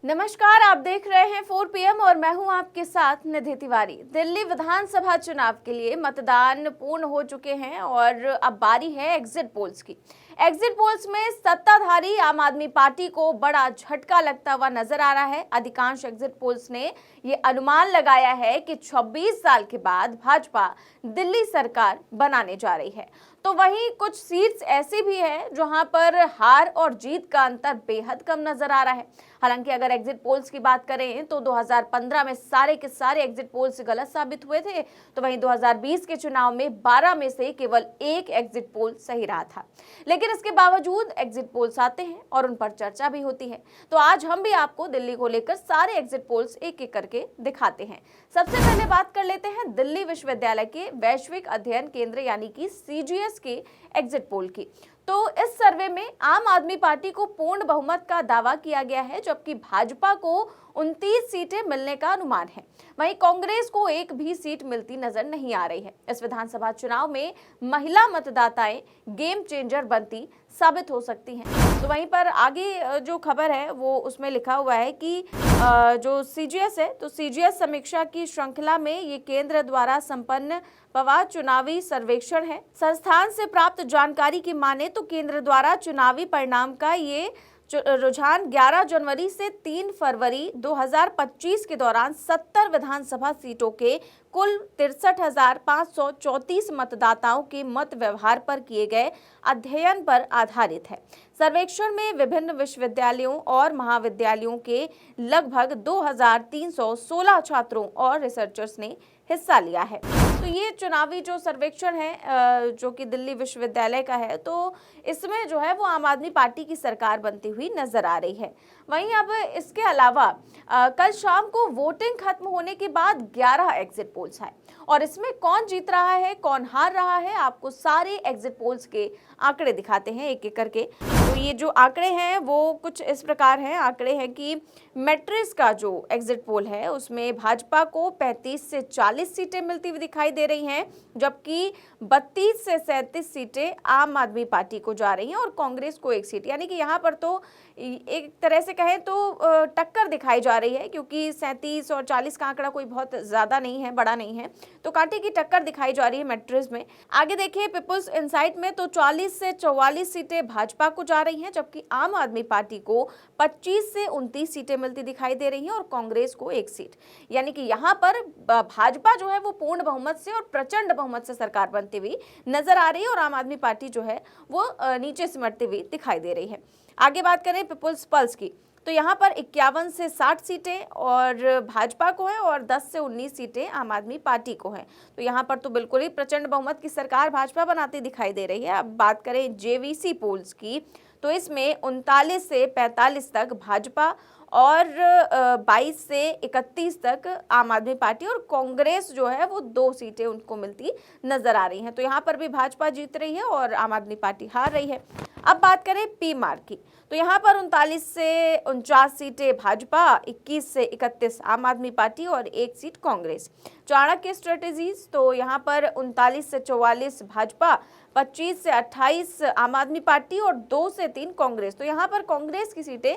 नमस्कार, आप देख रहे हैं 4 PM और मैं हूं आपके साथ निधि तिवारी। दिल्ली विधानसभा चुनाव के लिए मतदान पूर्ण हो चुके हैं और अब बारी है एग्जिट पोल्स की। एग्जिट पोल्स में सत्ताधारी आम आदमी पार्टी को बड़ा झटका लगता हुआ नजर आ रहा है। अधिकांश एग्जिट पोल्स ने ये अनुमान लगाया है कि 26 साल के बाद भाजपा दिल्ली सरकार बनाने जा रही है। तो वहीं कुछ सीट्स ऐसी भी है जहां पर हार और जीत का अंतर बेहद कम नजर आ रहा है। हालांकि अगर एग्जिट पोल्स की बात करें तो 2015 में सारे के सारे एग्जिट पोल्स गलत साबित हुए थे, तो वहीं 2020 के चुनाव में 12 में से केवल एक एग्जिट पोल सही रहा था। लेकिन इसके बावजूद एग्जिट पोल्स आते हैं और उन पर चर्चा भी होती है। तो आज हम भी आपको दिल्ली को लेकर सारे एग्जिट पोल्स एक एक करके दिखाते हैं। सबसे पहले बात कर लेते हैं दिल्ली विश्वविद्यालय के वैश्विक अध्ययन केंद्र यानी कि CGS के एग्जिट पोल की। तो इस सर्वे में आम आदमी पार्टी को पूर्ण बहुमत का दावा किया गया है, जबकि भाजपा को 29 सीटें मिलने का अनुमान है। वहीं कांग्रेस को एक भी सीट मिलती नजर नहीं आ रही है। इस विधानसभा चुनाव में महिला मतदाताएं गेम चेंजर बनती साबित हो सकती हैं। तो वहीं पर आगे जो खबर है वो उसमें लिखा हुआ है कि जो CGS है, तो CGS समीक्षा की श्रृंखला में ये केंद्र द्वारा संपन्न पवार चुनावी सर्वेक्षण है। संस्थान से प्राप्त जानकारी की माने तो केंद्र द्वारा चुनावी परिणाम का ये रुझान 11 जनवरी से 3 फरवरी 2025 के दौरान 70 विधानसभा सीटों के कुल 63,534 मतदाताओं के मत व्यवहार पर किए गए अध्ययन पर आधारित है। सर्वेक्षण में विभिन्न विश्वविद्यालयों और महाविद्यालयों के लगभग 2,316 छात्रों और रिसर्चर्स ने हिस्सा लिया है। तो ये चुनावी जो सर्वेक्षण है जो कि दिल्ली विश्वविद्यालय का है, तो इसमें जो है वो आम आदमी पार्टी की सरकार बनती हुई नजर आ रही है। वहीं अब इसके अलावा कल शाम को वोटिंग खत्म होने के बाद 11 एग्जिट पोल्स आए और इसमें कौन जीत रहा है, कौन हार रहा है, आपको सारे एग्जिट पोल्स के आंकड़े दिखाते हैं एक एक करके। तो ये जो आंकड़े हैं वो कुछ इस प्रकार हैं। आंकड़े हैं कि मैट्रिक्स का जो एग्जिट पोल है उसमें भाजपा को 35 से 40 सीटें मिलती हुई दिखाई दे रही हैं, जबकि 32 से 37 सीटें आम आदमी पार्टी को जा रही हैं और कांग्रेस को एक सीट। यानी कि यहाँ पर तो एक तरह से कहें तो टक्कर दिखाई जा रही है, क्योंकि 37 और 40 का आंकड़ा कोई बहुत ज्यादा नहीं है, बड़ा नहीं है, तो कांटे की टक्कर दिखाई जा रही है मैट्रिक्स में। आगे देखिए पीपुल्स इनसाइट में तो 40 से 44 सीटें भाजपा को जा रही हैं, जबकि आम आदमी पार्टी को 25 से 29 सीटें मिलती दिखाई दे रही हैं और कांग्रेस को एक सीट। यानी कि यहाँ पर भाजपा जो है वो पूर्ण बहुमत से और प्रचंड बहुमत से सरकार बनती हुई नजर आ रही है और आम आदमी पार्टी जो है वो नीचे सिमटती हुई दिखाई दे रही है। आगे बात करें पीपुल्स पल्स की, तो यहाँ पर 51 से 60 सीटें और भाजपा को है और 10 से 19 सीटें आम आदमी पार्टी को है। तो यहाँ पर तो बिल्कुल ही प्रचंड बहुमत की सरकार भाजपा बनाती दिखाई दे रही है। अब बात करें JVC पोल्स की, तो इसमें 39 से 45 तक भाजपा और 22 से 31 तक आम आदमी पार्टी और कांग्रेस जो है वो 2 सीटें उनको मिलती नजर आ रही हैं। तो यहाँ पर भी भाजपा जीत रही है और आम आदमी पार्टी हार रही है। अब बात करें PMAR की, तो यहाँ पर 39 से 49 सीटें भाजपा, 21 से 31 आम आदमी पार्टी और एक सीट कांग्रेस। चाणक्य स्ट्रेटेजीज, तो यहाँ पर 39 से 44 भाजपा, 25 से 28 आम आदमी पार्टी और 2 से 3 कांग्रेस। तो यहाँ पर कांग्रेस की सीटें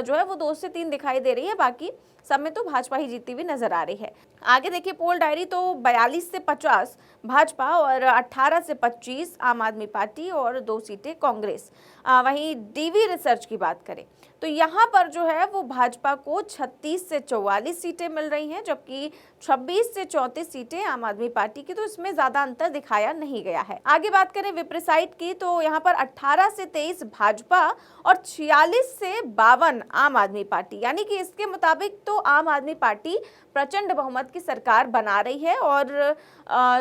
जो है वो 2 से 3 दिखाई दे रही है, बाकी सब में तो भाजपा ही जीती हुई नजर आ रही है। आगे देखिए पोल डायरी, तो 42 से 50 भाजपा और 18 से 25 आम आदमी पार्टी और 2 सीटें कांग्रेस। वहीं DV रिसर्च की बात करें तो यहाँ पर जो है वो भाजपा को 36 से 44 सीटें मिल रही हैं, जबकि 26 से 34 सीटें आम आदमी पार्टी की। तो इसमें ज्यादा अंतर दिखाया नहीं गया है। आगे बात करें विप्रेसाइट की, तो यहाँ पर 18 से 23 भाजपा और 46 से 52 आम आदमी पार्टी। यानी कि इसके मुताबिक तो आम आदमी पार्टी प्रचंड बहुमत की सरकार बना रही है और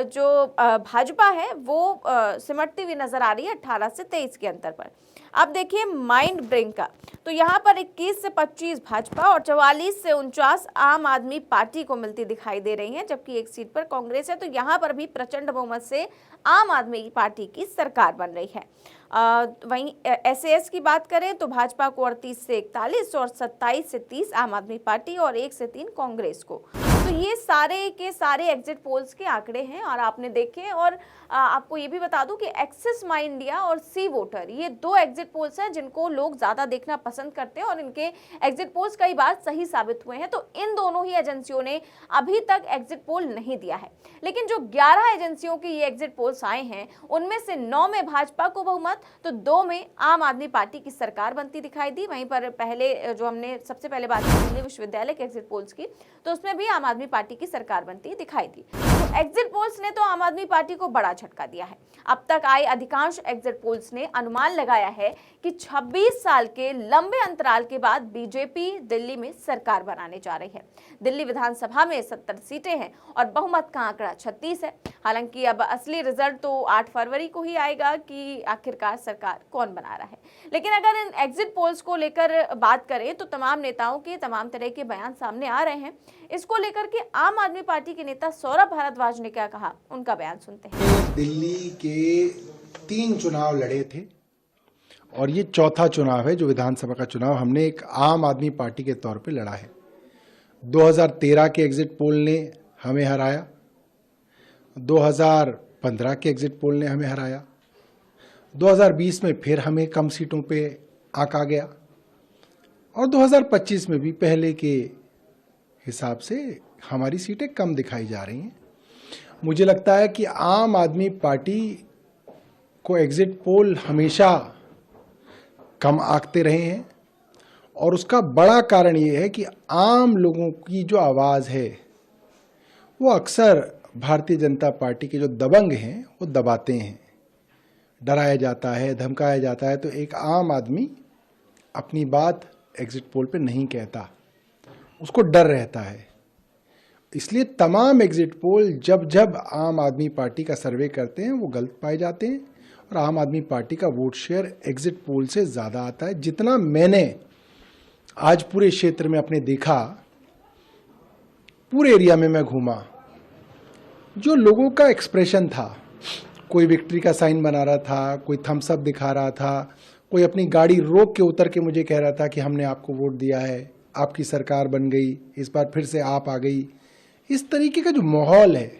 जो भाजपा है वो सिमटती हुई नजर आ रही है 18 से 23 के अंतर पर। अब देखिए माइंड ब्रेक का, तो यहाँ पर 21 से 25 भाजपा और 44 से 49 आम आदमी पार्टी को मिलती दिखाई दे रही हैं, जबकि एक सीट पर कांग्रेस है। तो यहाँ पर भी प्रचंड बहुमत से आम आदमी पार्टी की सरकार बन रही है। वहीं SAS की बात करें तो भाजपा को 38 से 41 और 27 से 30 आम आदमी पार्टी और 1 से 3 कांग्रेस को। तो ये सारे के सारे एग्जिट पोल्स के आंकड़े हैं और आपने देखे। और आपको ये भी बता दूं कि एक्सिस माई इंडिया और सी वोटर, ये दो एग्जिट पोल्स हैं जिनको लोग ज्यादा देखना पसंद करते हैं और इनके एग्जिट पोल्स कई बार सही साबित हुए हैं। तो इन दोनों ही एजेंसियों ने अभी तक एग्जिट पोल नहीं दिया है, लेकिन जो 11 एजेंसियों के ये एग्जिट पोल्स आए हैं उनमें से 9 में भाजपा को बहुमत तो 2 में आम आदमी पार्टी की सरकार बनती दिखाई दी। वहीं पर पहले जो हमने सबसे पहले बात की दिल्ली विश्वविद्यालय के एग्जिट पोल्स की, तो उसमें भी आम आदमी पार्टी की सरकार बनती दिखाई दी। तो एग्जिट पोल्स ने तो आम आदमी पार्टी को बड़ा झटका दिया है। अब तक आए अधिकांश एग्जिट पोल्स ने अनुमान लगाया है कि 26 साल के लंबे अंतराल के बाद बीजेपी दिल्ली में सरकार बनाने जा रही है। दिल्ली विधानसभा में 70 सीटें हैं और बहुमत का आंकड़ा 36 है। हालांकि अब असली रिजल्ट तो 8 फरवरी को ही आएगा कि आखिरकार सरकार कौन बना रहा है। लेकिन अगर इन एग्जिट पोल्स को लेकर बात करें तो तमाम नेताओं के तमाम तरह के बयान सामने आ रहे हैं। इसको लेकर के आम आदमी पार्टी के नेता सौरभ भारद्वाज ने क्या कहा, उनका बयान सुनते हैं। दिल्ली के 3 चुनाव लड़े थे और ये चौथा चुनाव है जो विधानसभा का चुनाव हमने एक आम आदमी पार्टी के तौर पे लड़ा है। 2013 के एग्जिट पोल ने हमें हराया, 2015 के एग्जिट पोल ने हमें हराया, 2020 में फिर हमें कम सीटों पे आंका गया और 2025 में भी पहले के हिसाब से हमारी सीटें कम दिखाई जा रही हैं। मुझे लगता है कि आम आदमी पार्टी को एग्जिट पोल हमेशा कम आंकते रहे हैं और उसका बड़ा कारण ये है कि आम लोगों की जो आवाज़ है वो अक्सर भारतीय जनता पार्टी के जो दबंग हैं वो दबाते हैं। डराया जाता है, धमकाया जाता है, तो एक आम आदमी अपनी बात एग्जिट पोल पे नहीं कहता, उसको डर रहता है। इसलिए तमाम एग्जिट पोल जब जब आम आदमी पार्टी का सर्वे करते हैं वो गलत पाए जाते हैं और आम आदमी पार्टी का वोट शेयर एग्जिट पोल से ज़्यादा आता है। जितना मैंने आज पूरे क्षेत्र में अपने देखा, पूरे एरिया में मैं घूमा, जो लोगों का एक्सप्रेशन था, कोई विक्ट्री का साइन बना रहा था, कोई थम्स अप दिखा रहा था, कोई अपनी गाड़ी रोक के उतर के मुझे कह रहा था कि हमने आपको वोट दिया है, आपकी सरकार बन गई, इस बार फिर से आप आ गई। इस तरीके का जो माहौल है,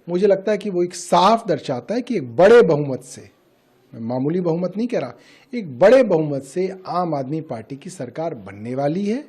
मुझे लगता है कि वो एक साफ दर्शाता है कि एक बड़े बहुमत से, मैं मामूली बहुमत नहीं कह रहा, एक बड़े बहुमत से आम आदमी पार्टी की सरकार बनने वाली है।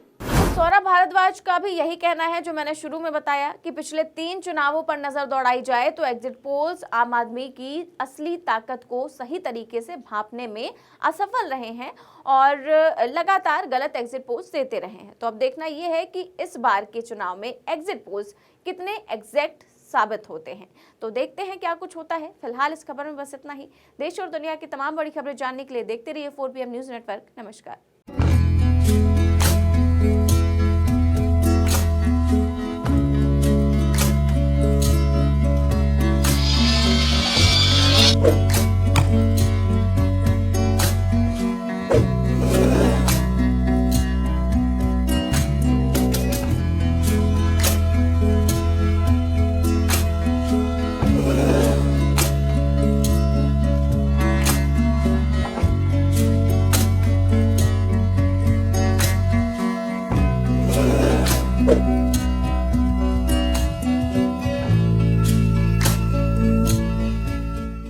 सौरभ भारद्वाज का भी यही कहना है जो मैंने शुरू में बताया कि पिछले 3 चुनावों पर नजर दौड़ाई जाए तो एग्जिट पोल्स आम आदमी की असली ताकत को सही तरीके से भांपने में असफल रहे हैं और लगातार गलत एग्जिट पोल्स देते रहे हैं। तो अब देखना यह है कि इस बार के चुनाव में एग्जिट पोल्स कितने एग्जैक्ट साबित होते हैं। तो देखते हैं क्या कुछ होता है। फिलहाल इस खबर में बस इतना ही। देश और दुनिया की तमाम बड़ी खबरें जानने के लिए देखते रहिए 4PM न्यूज नेटवर्क। नमस्कार।